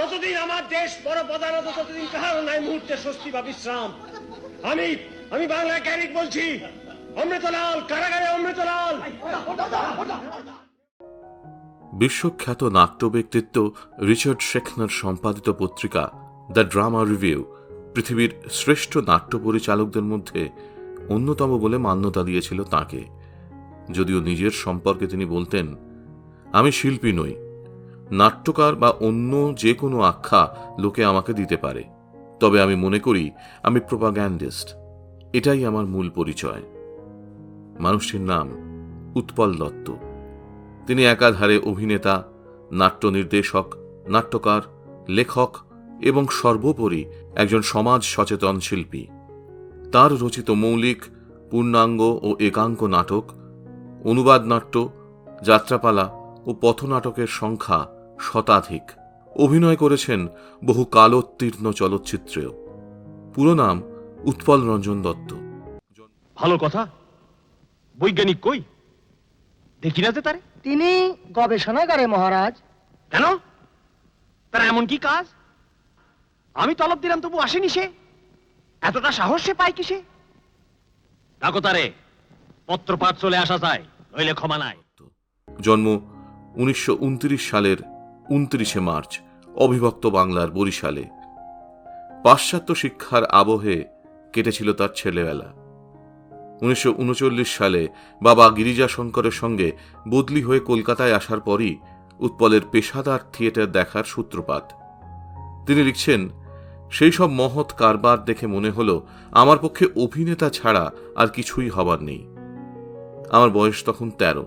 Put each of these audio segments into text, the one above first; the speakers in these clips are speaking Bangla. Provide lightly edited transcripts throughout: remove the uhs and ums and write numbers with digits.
যতদিন আমার দেশ বড় প্রধানত ততদিন কাহার নাই মুহূর্তে স্বস্তি বা বিশ্রাম। আমি আমি বাংলায় ক্যারিক বলছি, অমৃতলাল কারাগারে, অমৃতলাল। বিশ্বখ্যাত নাট্য ব্যক্তিত্ব রিচার্ড শেখনার সম্পাদিত পত্রিকা দ্য ড্রামা রিভিউ পৃথিবীর শ্রেষ্ঠ নাট্য পরিচালকদের মধ্যে অন্যতম বলে মান্যতা দিয়েছিল তাঁকে। যদিও নিজের সম্পর্কে তিনি বলতেন, আমি শিল্পী নই, নাট্যকার বা অন্য যে কোনো আখ্যা লোকে আমাকে দিতে পারে, তবে আমি মনে করি আমি প্রোপাগ্যান্ডিস্ট, এটাই আমার মূল পরিচয়। মানুষটির নাম উৎপল দত্ত। তিনি একাধারে অভিনেতা, নাট্য নির্দেশক, নাট্যকার, লেখক এবং সর্বোপরি একজন সমাজ সচেতন শিল্পী। তার রচিত মৌলিক, পূর্ণাঙ্গ ও একাঙ্ক নাটক, অনুবাদ নাট্য, যাত্রাপালা ও পথনাটকের সংখ্যা শতাধিক। অভিনয় করেছেন বহু কালোত্তীর্ণ চলচ্চিত্রেও। পুরো নাম উৎপল রঞ্জন দত্ত। ভালো কথা, বৈজ্ঞানিক কই দেখি না যে তারে। তিনি গবেষণাগারে মহারাজ। কেন? তার এমন কি কাজ? আমি তলব দিলাম তবু আসেনি সে। এতটা সাহস সে পায় কিসে? ডাকো তারে, পত্রপাঠ চলে আসা যায়, নইলে ক্ষমা নাই। জন্ম 1929 সালের 29শে মার্চ অবিভক্ত বাংলার বরিশালে। পাশ্চাত্য শিক্ষার আবহে কেটেছিল তার ছেলেবেলা। 1939 সালে বাবা গিরিজাশঙ্করের সঙ্গে বদলি হয়ে কলকাতায় আসার পরই উৎপলের পেশাদার থিয়েটার দেখার সূত্রপাত। তিনি লিখছেন, সেই সব মহৎ কারবার দেখে মনে হলো আমার পক্ষে অভিনেতা ছাড়া আর কিছুই হবার নেই। আমার বয়স তখন 13।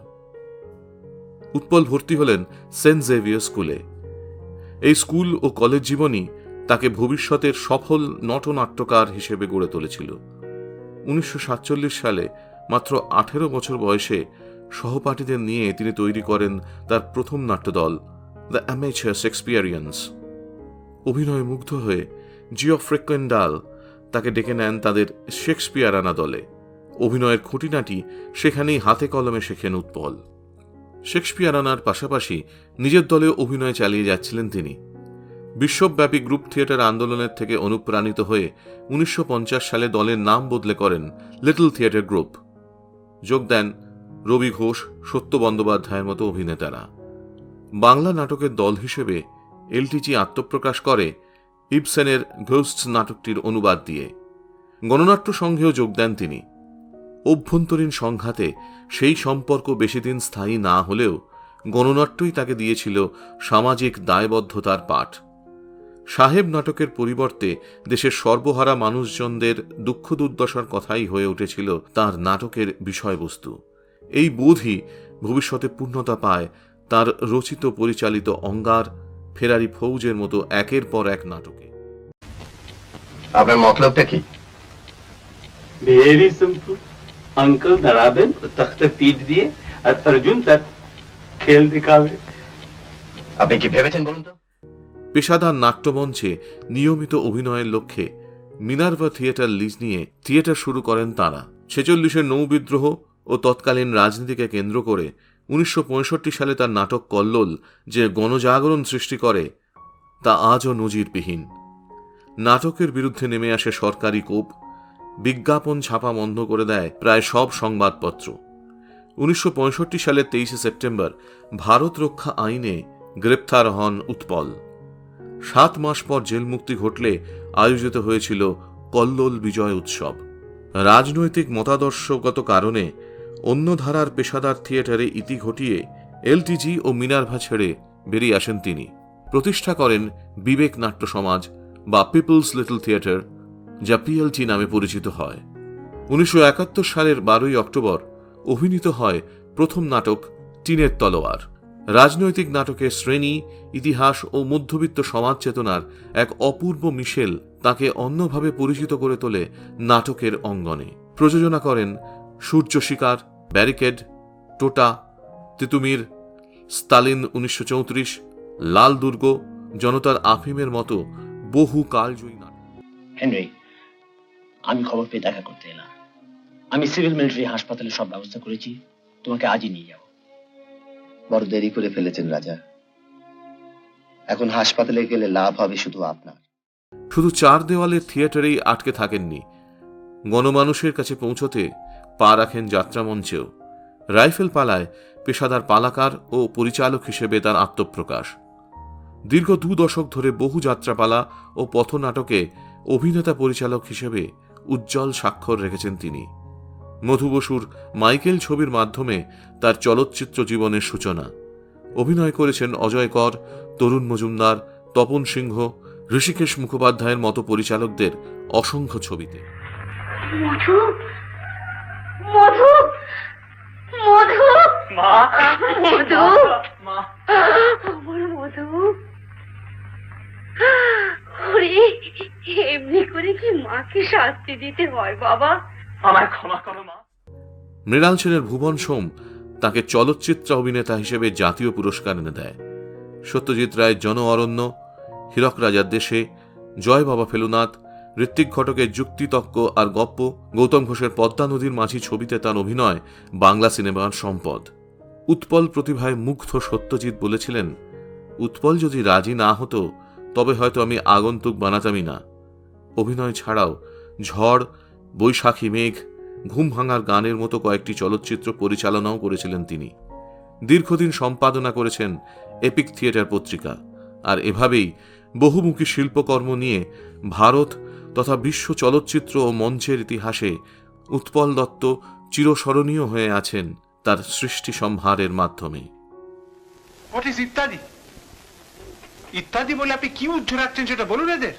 উৎপল ভর্তি হলেন সেন্ট জেভিয়ার স্কুলে। এই স্কুল ও কলেজ জীবনই তাকে ভবিষ্যতের সফল নটনাট্যকার হিসেবে গড়ে তুলেছিল। 1947 সালে মাত্র 18 বছর বয়সে সহপাঠীদের নিয়ে তিনি তৈরি করেন তার প্রথম নাট্যদল দ্য অ্যামেচার শেক্সপিয়ারিয়ান্স। অভিনয়ে মুগ্ধ হয়ে জিওফ্রে কেন্ডাল তাকে ডেকে নেন তাদের শেক্সপিয়ারানা দলে। অভিনয়ের খুঁটিনাটি সেখানেই হাতে কলমে শেখেন উৎপল। শেক্সপিয়ারানার পাশাপাশি নিজের দলেও অভিনয় চালিয়ে যাচ্ছিলেন তিনি। বিশ্বব্যাপী গ্রুপ থিয়েটার আন্দোলনের থেকে অনুপ্রাণিত হয়ে 1950 সালে দলের নাম বদলে করেন লিটল থিয়েটার গ্রুপ। যোগ দেন রবি ঘোষ, সত্য বন্দ্যোপাধ্যায়ের মতো অভিনেতারা। বাংলা নাটকের দল হিসেবে এলটিজি আত্মপ্রকাশ করে ইবসেনের ঘোস্টস নাটকটির অনুবাদ দিয়ে। গণনাট্য সংঘেও যোগ দেন তিনি। অভ্যন্তরীণ সংঘাতে সেই সম্পর্ক বেশিদিন স্থায়ী না হলেও গণনাট্যই তাকে দিয়েছিল সামাজিক দায়বদ্ধতার পাঠ। সাহেব নাটকের পরিবর্তে দেশের সর্বহারা মানুষজনদের দুঃখ দুর্দশার কথাই হয়ে উঠেছিল তার নাটকের বিষয়বস্তু। এই বোধই ভবিষ্যতে পূর্ণতা পায় তার রচিত পরিচালিত অঙ্গার, ফেরারি ফৌজের মতো একের পর এক নাটকে। আপনার মতলবটা কি? Very simple. আঙ্কেল দাঁড়াবেন তখতে পিঠ দিয়ে, আর অর্জুন তার খেল দেখাবে। আপনি কি ভেবেছেন বলুন তো? পেশাদার নাট্যমঞ্চে নিয়মিত অভিনয়ের লক্ষ্যে মিনার্ভা থিয়েটার লিজ নিয়ে থিয়েটার শুরু করেন তাঁরা। 46-এর নৌবিদ্রোহ ও তৎকালীন রাজনীতিকে কেন্দ্র করে 1965 সালে তার নাটক কল্লোল যে গণজাগরণ সৃষ্টি করে তা আজও নজিরবিহীন। নাটকের বিরুদ্ধে নেমে আসে সরকারি কোপ, বিজ্ঞাপন ছাপা বন্ধ করে দেয় প্রায় সব সংবাদপত্র। 1965 সালের 23শে সেপ্টেম্বর ভারত রক্ষা আইনে গ্রেপ্তার হন উৎপল। 7 মাস পর জেল মুক্তি ঘটলে আয়োজিত হয়েছিল কল্লোল বিজয় উৎসব। রাজনৈতিক মতাদর্শগত কারণে অন্য ধারার পেশাদার থিয়েটারে ইতি ঘটিয়ে এলটিজি ও মিনার্ভা ছেড়ে বেরিয়ে আসেন তিনি। প্রতিষ্ঠা করেন বিবেক নাট্য সমাজ বা পিপলস লিটল থিয়েটার, যা পিএলটি নামে পরিচিত হয়। 1971 সালের 12ই অক্টোবর অভিনীত হয় প্রথম নাটক টিনের তলোয়ার। রাজনৈতিক নাটকের শ্রেণী, ইতিহাস ও মধ্যবিত্ত সমাজ চেতনার এক অপূর্ব মিশেল তাকে অন্যভাবে পরিচিত করে তোলে নাটকের অঙ্গনে। প্রযোজনা করেন সূর্য শিকার, ব্যারিকেড, টোটা, তিতুমির, স্তালিন 1934, লাল দুর্গ, জনতার আফিমের মতো বহু কালজয়ী নাটক। হেনরি, আমি খবর পেয়ে দেখা করতে এলাম। আমি সিভিল মিলিটারি হাসপাতালে সব ব্যবস্থা করেছি, তোমাকে আজই নিয়ে যাব। বড় দেরি করে ফেলেছেন রাজা। এখন হাসপাতালে গেলে লাভ হবে শুধু আপনার। শুধু চার দেওয়ালের থিয়েটারেই আটকে থাকেননি, গণমানুষের কাছে পৌঁছতে পা রাখেন যাত্রামঞ্চেও। রাইফেল পালায় পেশাদার পালাকার ও পরিচালক হিসেবে তার আত্মপ্রকাশ। দীর্ঘ 2 দশক ধরে বহু যাত্রাপালা ও পথনাটকে অভিনেতা পরিচালক হিসেবে উজ্জ্বল স্বাক্ষর রেখেছেন তিনি। মধু বসুর মাইকেল ছবির মাধ্যমে তার চলচ্চিত্র জীবনের সূচনা। অভিনয় করেছেন অজয় কর, তরুণ মজুমদার, তপন সিংহ, ঋষিকেশ মুখোপাধ্যায়ের মতো পরিচালকদের অসংখ্য ছবিতে। মধু মধু মধু মা মধু মা আমার মধু। ওরে এমনি করে কি মাকে শাস্তি দিতে হয় বাবা? আমায় ক্ষমা করো মা। মৃণাল সেনের ভুবন সোম তাকে চলচ্চিত্র অভিনেতা হিসেবে জাতীয় পুরস্কার এনে দেয়। সত্যজিৎ রায় জন অরণ্য, হীরক রাজার দেশে, জয় বাবা ফেলুনাথ, ঋত্বিক ঘটকের যুক্তিতক্ক আর গপ্প, গৌতম ঘোষের পদ্মা নদীর মাঝি ছবিতে তার অভিনয় বাংলা সিনেমার সম্পদ। উৎপল প্রতিভায় মুগ্ধ সত্যজিৎ বলেছিলেন, উৎপল যদি রাজি না হতো তবে হয়তো আমি আগন্তুক বানাতামই না। অভিনয় ছাড়াও ঝড়, বৈশাখী মেঘ, ঘুম ভাঙার গানের মতো কয়েকটি চলচ্চিত্র পরিচালনাও করেছিলেন তিনি। দীর্ঘদিন সম্পাদনা করেছেন এপিক থিয়েটার পত্রিকা। আর এভাবেই বহুমুখী শিল্পকর্ম নিয়ে ভারত তথা বিশ্ব চলচ্চিত্র ও মঞ্চের ইতিহাসে উৎপল দত্ত চিরস্মরণীয় হয়ে আছেন তার সৃষ্টি সম্ভারের মাধ্যমে। হোয়াট ইজ ইত্যাদি? ইত্যাদি বলে আপনি কি উজ্জ্বল রাখছেন সেটা বলুন এদের।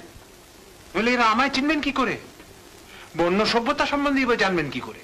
বলে এরা আমায় চিনবেন কি করে? বন্য সভ্যতা সম্বন্ধে এবার জানবেন কি করে?